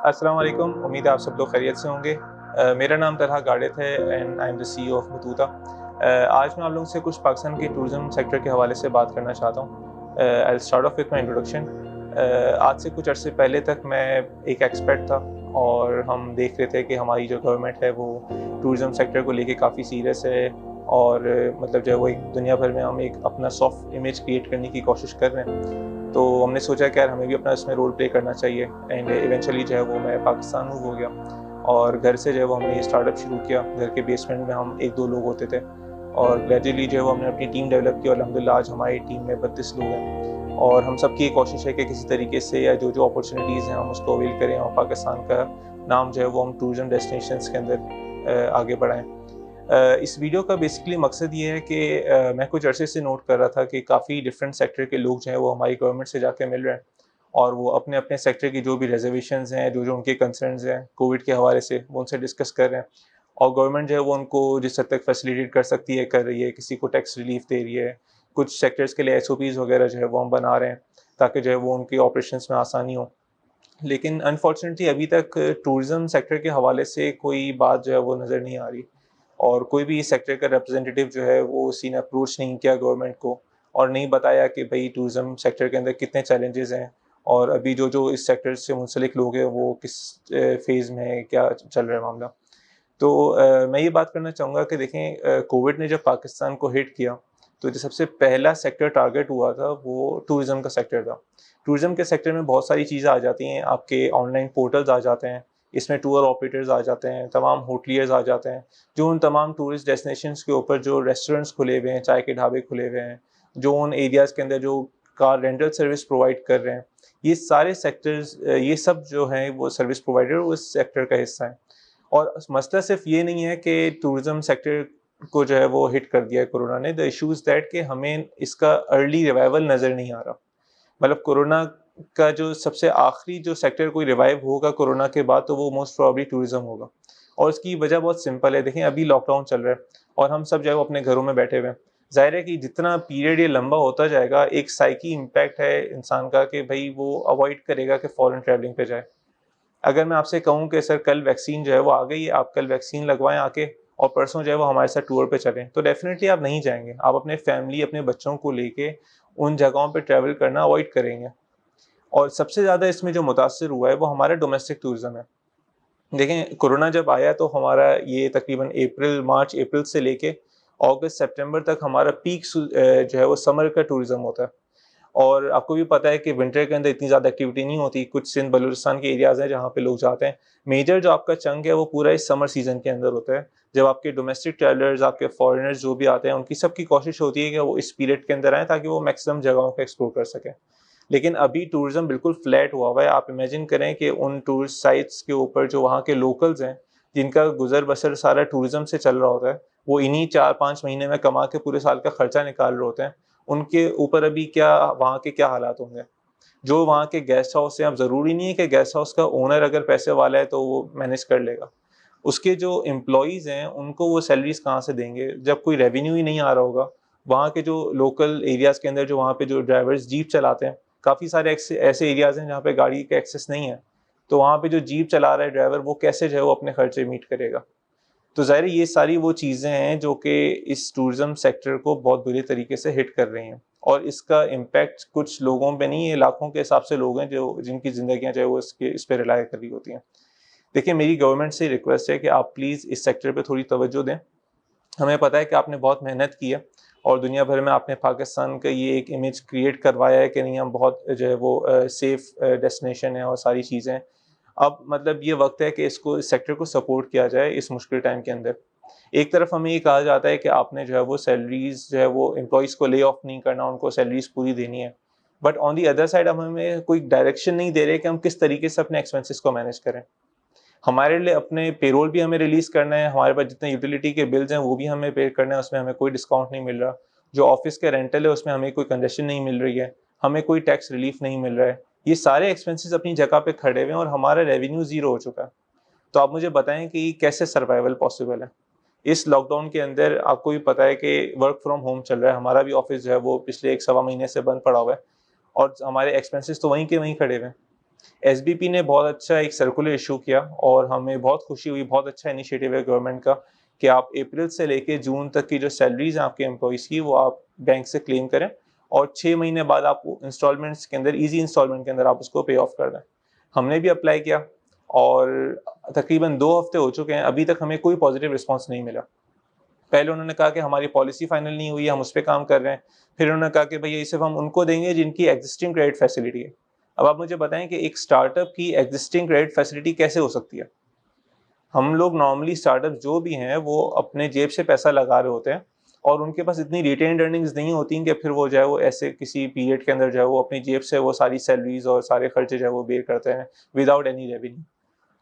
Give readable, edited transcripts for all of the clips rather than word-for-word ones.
अस्सलाम वालेकुम, उम्मीद है आप सब लोग खैरियत से होंगे। मेरा नाम तलहा गालिद है and I am the CEO of Battuta. आज मैं आप लोगों से कुछ पाकिस्तान के टूरिज़्म सेक्टर के हवाले से बात करना चाहता हूँ। I will start of with my introduction. आज से कुछ अरसे पहले तक मैं एक एक्सपर्ट था और हम देख रहे थे कि हमारी जो गवर्नमेंट है वो टूरिज़्म सेक्टर को लेके काफ़ी सीरियस है और मतलब जो है वो एक दुनिया भर में हम एक अपना सॉफ्ट इमेज क्रिएट करने की कोशिश कर रहे हैं। तो हमने सोचा कि यार हमें भी अपना इसमें रोल प्ले करना चाहिए एंड इवेंचुअली जो है वो मैं पाकिस्तान मूव हो गया और घर से जो है वो हमने ये स्टार्टअप शुरू किया। घर के बेसमेंट में हम 1-2 लोग होते थे और ग्रेजुअली जो है वो हमने अपनी टीम डेवलप की और अल्हम्दुलिल्लाह आज हमारी टीम में 32 लोग हैं और हम सबकी ये कोशिश है कि किसी तरीके से या जो अपॉर्चुनिटीज़ हैं हम उसको अवेल करें और पाकिस्तान का नाम जो है वो हम टूरिज़्म डेस्टिनेशंस के अंदर आगे बढ़ाएँ। इस वीडियो का बेसिकली मकसद ये है कि मैं कुछ अरसे से नोट कर रहा था कि काफ़ी डिफरेंट सेक्टर के लोग जो हैं वो हमारी गवर्नमेंट से जाके मिल रहे हैं और वो अपने अपने सेक्टर की जो भी रिजर्वेशंस हैं, जो जो उनके कंसर्न्स हैं कोविड के हवाले से, वो उनसे डिस्कस कर रहे हैं और गवर्नमेंट जो है वो उनको जिस हद तक फैसिलिटेट कर सकती है कर रही है। किसी को टैक्स रिलीफ दे रही है, कुछ सेक्टर्स के लिए एसओपीज़ वगैरह जो है वो हम बना रहे हैं ताकि जो है वो उनके ऑपरेशंस में आसानी हो। लेकिन अनफॉर्चुनेटली अभी तक टूरिज़्म सेक्टर के हवाले से कोई बात जो है वो नज़र नहीं आ रही और कोई भी इस सेक्टर का रिप्रेजेंटेटिव जो है वो उसी ने अप्रोच नहीं किया गवर्नमेंट को और नहीं बताया कि भाई टूरिज़्म सेक्टर के अंदर कितने चैलेंजेस हैं और अभी जो जो इस सेक्टर से मुंसलिक लोग हैं वो किस फेज़ में है, क्या चल रहा है मामला। तो मैं ये बात करना चाहूँगा कि देखें, कोविड ने जब पाकिस्तान को हिट किया तो जो सबसे पहला सेक्टर टारगेट हुआ था वो टूरिज़्म का सेक्टर था। टूरिज़्म के सेक्टर में बहुत सारी चीज़ें आ जाती हैं, आपके ऑनलाइन पोर्टल्स आ जाते हैं, इसमें टूर ऑपरेटर्स आ जाते हैं, तमाम होटलियर्स आ जाते हैं, जो उन तमाम टूरिस्ट डेस्टिनेशंस के ऊपर जो रेस्टोरेंट्स खुले हुए हैं, चाय के ढाबे खुले हुए हैं, जो उन एरियाज़ के अंदर जो कार रेंटल सर्विस प्रोवाइड कर रहे हैं, ये सारे सेक्टर्स ये सब जो हैं वो सर्विस प्रोवाइडर उस सेक्टर का हिस्सा हैं। और मसला सिर्फ ये नहीं है कि टूरिज़्म सेक्टर को जो है वो हिट कर दिया है कोरोना ने। द इश्यू इज़ दैट कि हमें इसका अर्ली रिवाइवल नज़र नहीं आ रहा। मतलब कोरोना का जो सबसे आखिरी जो सेक्टर कोई रिवाइव होगा कोरोना के बाद तो वो मोस्ट प्रोबेबली टूरिज़्म होगा और उसकी वजह बहुत सिंपल है। देखें, अभी लॉकडाउन चल रहा है और हम सब जो है वो अपने घरों में बैठे हुए हैं। ज़ाहिर है कि जितना पीरियड ये लंबा होता जाएगा, एक साइकी इम्पैक्ट है इंसान का कि भई वो अवॉइड करेगा कि फॉरेन ट्रैवलिंग पे जाए। अगर मैं आपसे कहूँ कि सर कल वैक्सीन जो है वो आ गई है, आप कल वैक्सीन लगवाएँ आके और परसों जो है वो हमारे साथ टूर पे चलें, तो डेफ़िनेटली आप नहीं जाएँगे। आप अपने फैमिली, अपने बच्चों को लेके उन जगहों पे ट्रैवल करना अवॉइड करेंगे और सबसे ज़्यादा इसमें जो मुतासिर हुआ है वो हमारा डोमेस्टिक टूरिज़्म है। देखें, कोरोना जब आया तो हमारा ये तकरीबन मार्च अप्रैल से लेके अगस्त सितंबर तक हमारा पीक जो है वो समर का टूरिज़्म होता है। और आपको भी पता है कि विंटर के अंदर इतनी ज़्यादा एक्टिविटी नहीं होती। कुछ सिंध बलूचिस्तान के एरियाज़ हैं जहाँ पे लोग जाते हैं। मेजर जो आपका चंक है वो पूरा इस समर सीज़न के अंदर होता है। जब आपके डोमेस्टिक ट्रैवलर्स, आपके फॉरेनर्स जो भी आते हैं, उनकी सबकी कोशिश होती है कि वो इस पीरियड के अंदर आएँ ताकि वो मैक्सिमम जगहों को एक्सप्लोर कर सकें। लेकिन अभी टूरिज़्म बिल्कुल फ्लैट हुआ हुआ है। आप इमेजिन करें कि उन टूरिस्ट साइट्स के ऊपर जो वहाँ के लोकल्स हैं, जिनका गुज़र-बसर सारा टूरिज़्म से चल रहा होता है, वो इन्हीं 4-5 महीने में कमा के पूरे साल का खर्चा निकाल रहे होते हैं। उनके ऊपर अभी क्या वहाँ के क्या हालात होंगे? जो वहाँ के गेस्ट हाउस हैं, अब ज़रूरी नहीं है कि गेस्ट हाउस का ओनर अगर पैसे वाला है तो वो मैनेज कर लेगा। उसके जो एम्प्लॉइज़ हैं, उनको वो सैलरीज़ कहाँ से देंगे? जब कोई रेवेन्यू ही नहीं आ रहा होगा। वहाँ के जो लोकल एरियाज़ के अंदर जो वहाँ पे जो ड्राइवर्स जीप चलाते हैं, काफ़ी सारे ऐसे एरियाज़ हैं जहाँ पे गाड़ी का एक्सेस नहीं है। तो वहाँ पे जो जीप चला रहा है ड्राइवर, वो कैसे जो है वो अपने खर्चे मीट करेगा? तो ज़ाहिर है ये सारी वो चीज़ें हैं जो कि इस टूरिज़्म सेक्टर को बहुत बुरी तरीके से हिट कर रही हैं और इसका इम्पैक्ट कुछ लोगों पे नहीं, ये लाखों के हिसाब से लोग हैं जो जिनकी ज़िंदगियाँ जो है वो इस पे रिलाय कर रही होती हैं। देखिए, मेरी गवर्नमेंट से रिक्वेस्ट है कि आप प्लीज़ इस सेक्टर पे थोड़ी तवज्जो दें। हमें पता है कि आपने बहुत मेहनत की है और दुनिया भर में आपने पाकिस्तान का ये एक इमेज क्रिएट करवाया है कि नहीं, हम बहुत जो है वो सेफ़ डेस्टिनेशन है और सारी चीज़ें। अब मतलब ये वक़्त है कि इस सेक्टर को सपोर्ट किया जाए इस मुश्किल टाइम के अंदर। एक तरफ हमें ये कहा जाता है कि आपने जो है वो सैलरीज़ जो है वो एम्प्लॉइज़ को ले ऑफ नहीं करना, उनको सैलरीज़ पूरी देनी है। But on the other side अब हमें कोई डायरेक्शन नहीं दे रहे कि हम किस तरीके से अपने एक्सपेंसेस को मैनेज करें। हमारे लिए अपने पेरोल भी हमें रिलीज़ करना है, हमारे पास जितने यूटिलिटी के बिल्स हैं वो भी हमें पे करना है, उसमें हमें कोई डिस्काउंट नहीं मिल रहा। जो ऑफ़िस का रेंटल है उसमें हमें कोई कंसेशन नहीं मिल रही है, हमें कोई टैक्स रिलीफ़ नहीं मिल रहा है। ये सारे एक्सपेंसेस अपनी जगह पे खड़े हुए हैं और हमारा रेवेन्यू ज़ीरो हो चुका है। तो आप मुझे बताएँ कि कैसे सर्वाइवल पॉसिबल है? इस लॉकडाउन के अंदर आपको भी पता है कि वर्क फ्रॉम होम चल रहा है, हमारा भी ऑफ़िस जो है वो पिछले 1 सवा महीने से बंद पड़ा हुआ है और हमारे एक्सपेंसेस तो वहीं के वहीं खड़े हुए हैं। SBP نے بہت اچھا ایک سرکولر ایشو کیا اور ہمیں بہت خوشی ہوئی, بہت اچھا انیشیٹو ہے گورنمنٹ کا کہ آپ اپریل سے لے کے جون تک کی جو سیلریز ہیں آپ کے امپلائیز کی وہ آپ بینک سے کلیم کریں اور 6 مہینے بعد آپ انسٹالمنٹس کے اندر, ایزی انسٹالمنٹ کے اندر آپ اس کو پے آف کر دیں. ہم نے بھی اپلائی کیا اور تقریباً 2 ہفتے ہو چکے ہیں, ابھی تک ہمیں کوئی پازیٹیو رسپانس نہیں ملا. پہلے انہوں نے کہا کہ ہماری پالیسی فائنل نہیں ہوئی ہے, ہم اس پہ کام کر رہے ہیں. پھر انہوں نے کہا کہ بھئی یہ صرف ہم ان کو دیں گے جن کی ایگزسٹنگ کریڈٹ فیسلٹی ہے. اب آپ مجھے بتائیں کہ ایک اسٹارٹ اپ کی ایگزسٹنگ کریڈٹ فیسلٹی کیسے ہو سکتی ہے؟ ہم لوگ نارملی اسٹارٹ اپ جو بھی ہیں وہ اپنے جیب سے پیسہ لگا رہے ہوتے ہیں اور ان کے پاس اتنی ریٹینڈ ارننگز نہیں ہوتی کہ پھر وہ جو ہے وہ ایسے کسی پیریڈ کے اندر جو ہے وہ اپنی جیب سے وہ ساری سیلریز اور سارے خرچے جو ہے وہ بیئر کرتے ہیں وداؤٹ اینی ریونیو.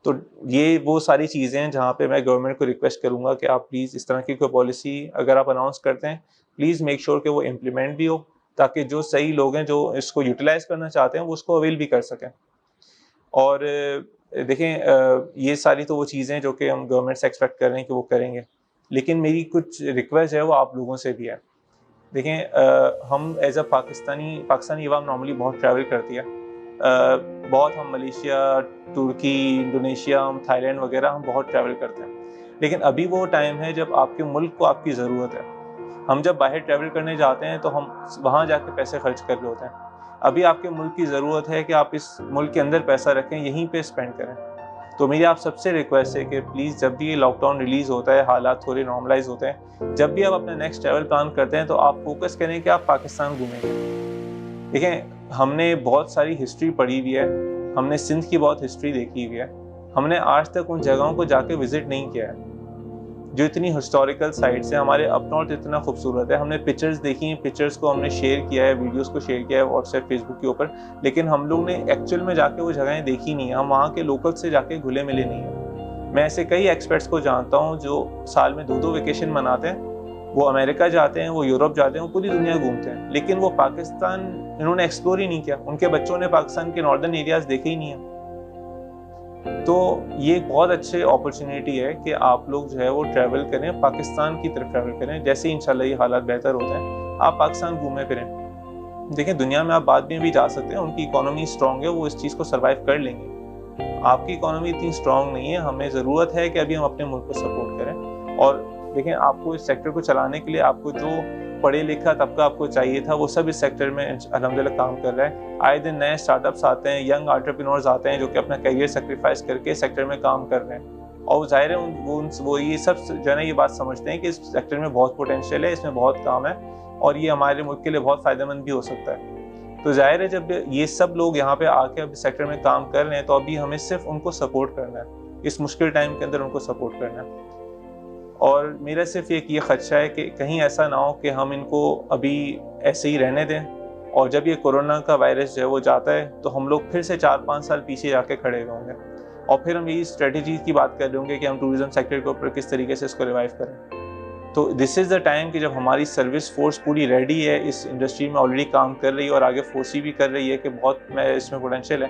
تو یہ وہ ساری چیزیں ہیں جہاں پہ میں گورنمنٹ کو ریکویسٹ کروں گا کہ آپ پلیز اس طرح کی کوئی پالیسی اگر آپ اناؤنس کرتے ہیں پلیز میک شیور کہ وہ امپلیمنٹ بھی ہو تاکہ جو صحیح لوگ ہیں جو اس کو یوٹیلائز کرنا چاہتے ہیں وہ اس کو اویل بھی کر سکیں. اور دیکھیں یہ ساری تو وہ چیزیں جو کہ ہم گورنمنٹ سے ایکسپیکٹ کر رہے ہیں کہ وہ کریں گے, لیکن میری کچھ ریکویسٹ ہے وہ آپ لوگوں سے بھی ہے. دیکھیں ہم ایز اے پاکستانی عوام نارملی بہت ٹریول کرتی ہے, بہت ہم ملیشیا, ترکی, انڈونیشیا, تھائی لینڈ وغیرہ ہم بہت ٹریول کرتے ہیں. لیکن ابھی وہ ٹائم ہے جب آپ کے ملک کو آپ کی ضرورت ہے. ہم جب باہر ٹریول کرنے جاتے ہیں تو ہم وہاں جا کے پیسے خرچ کر رہے ہوتے ہیں. ابھی آپ کے ملک کی ضرورت ہے کہ آپ اس ملک کے اندر پیسہ رکھیں, یہیں پہ اسپینڈ کریں. تو میری آپ سب سے ریکویسٹ ہے کہ پلیز جب بھی یہ لاک ڈاؤن ریلیز ہوتا ہے, حالات تھوڑے نارملائز ہوتے ہیں, جب بھی آپ اپنا نیکسٹ ٹریول پلان کرتے ہیں تو آپ فوکس کریں کہ آپ پاکستان گھومیں گے. دیکھیں ہم نے بہت ساری ہسٹری پڑھی ہوئی ہے, ہم نے سندھ کی بہت ہسٹری دیکھی ہوئی ہے, ہم نے آج تک ان جگہوں کو جا کے وزٹ نہیں کیا ہے جو اتنی ہسٹوریکل سائٹس ہیں. ہمارے اپ نارتھ اتنا خوبصورت ہے, ہم نے پکچرز دیکھی ہیں, پکچرز کو ہم نے شیئر کیا ہے, ویڈیوز کو شیئر کیا ہے واٹس ایپ, فیس بک کے اوپر, لیکن ہم لوگ نے ایکچوئل میں جا کے وہ جگہیں دیکھی نہیں ہیں, ہم وہاں کے لوکل سے جا کے گھلے ملے نہیں ہیں. میں ایسے کئی ایکسپرٹس کو جانتا ہوں جو سال میں 2 ویکیشن مناتے ہیں, وہ امریکہ جاتے ہیں, وہ یورپ جاتے ہیں, وہ پوری دنیا گھومتے ہیں, لیکن وہ پاکستان انہوں نے ایکسپلور ہی نہیں کیا, ان کے بچوں نے پاکستان کے ناردرن ایریاز دیکھے ہی نہیں ہیں. تو یہ ایک بہت اچھے اپرچونیٹی ہے کہ آپ لوگ جو ہے وہ ٹریول کریں, پاکستان کی طرف ٹریول کریں. جیسے ہی انشاءاللہ یہ حالات بہتر ہوتے ہیں آپ پاکستان گھومیں پھریں. دیکھیں دنیا میں آپ بعد میں بھی جا سکتے ہیں, ان کی اکانومی اسٹرانگ ہے, وہ اس چیز کو سروائیو کر لیں گے. آپ کی اکانومی اتنی اسٹرانگ نہیں ہے, ہمیں ضرورت ہے کہ ابھی ہم اپنے ملک کو سپورٹ کریں. اور دیکھیں آپ کو اس سیکٹر کو چلانے کے لیے آپ کو جو پڑھے لکھا طبقہ آپ کو چاہیے تھا وہ سب اس سیکٹر میں الحمدللہ کام کر رہا ہے. آئے دن نئے اسٹارٹ اپس آتے ہیں, ینگ انٹرپرینورز آتے ہیں جو کہ اپنا کیریئر سیکریفائز کر کے سیکٹر میں کام کر رہے ہیں. اور ظاہر ہے وہ یہ سب جو ہے نا یہ بات سمجھتے ہیں کہ اس سیکٹر میں بہت پوٹینشیل ہے, اس میں بہت کام ہے اور یہ ہمارے ملک کے لیے بہت فائدہ مند بھی ہو سکتا ہے. تو ظاہر ہے جب یہ سب لوگ یہاں پہ آ کے اب اس سیکٹر میں کام کر رہے ہیں تو ابھی ہمیں صرف ان کو سپورٹ کرنا ہے, اس مشکل ٹائم کے اندر ان کو سپورٹ کرنا ہے. اور میرا صرف یہ خدشہ ہے کہ کہیں ایسا نہ ہو کہ ہم ان کو ابھی ایسے ہی رہنے دیں اور جب یہ کورونا کا وائرس جو ہے وہ جاتا ہے تو ہم لوگ پھر سے 4-5 سال پیچھے جا کے کھڑے ہوں گے اور پھر ہم یہی اسٹریٹجی کی بات کر رہے ہوں گے کہ ہم ٹوریزم سیکٹر کے اوپر کس طریقے سے اس کو ریوائیو کریں. تو دس از دا ٹائم کہ جب ہماری سروس فورس پوری ریڈی ہے, اس انڈسٹری میں آلریڈی کام کر رہی ہے اور آگے فورسی بھی کر رہی ہے کہ بہت اس میں پوٹینشیل ہے.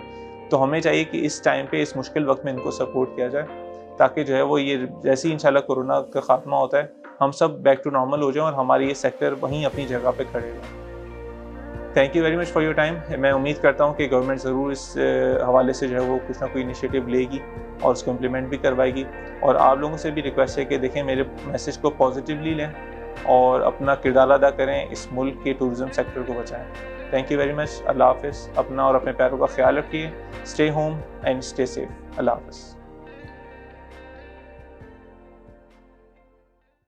تو ہمیں چاہیے کہ اس ٹائم پہ اس مشکل وقت میں ان کو سپورٹ کیا جائے تاکہ جو ہے وہ یہ جیسے ہی انشاءاللہ کورونا کا خاتمہ ہوتا ہے ہم سب بیک ٹو نارمل ہو جائیں اور ہماری یہ سیکٹر وہیں اپنی جگہ پہ کھڑے رہیں. Thank you very much for your time. میں امید کرتا ہوں کہ گورنمنٹ ضرور اس حوالے سے جو ہے وہ کچھ نہ کوئی انیشیٹو لے گی اور اس کو امپلیمنٹ بھی کروائے گی. اور آپ لوگوں سے بھی ریکویسٹ ہے کہ دیکھیں میرے میسیج کو پازیٹیولی لیں اور اپنا کردار ادا کریں, اس ملک کے ٹورزم سیکٹر کو بچائیں. Thank you very much. اللہ حافظ. اپنا اور اپنے پیاروں کا خیال رکھیے. Stay home and stay safe. اللہ حافظ.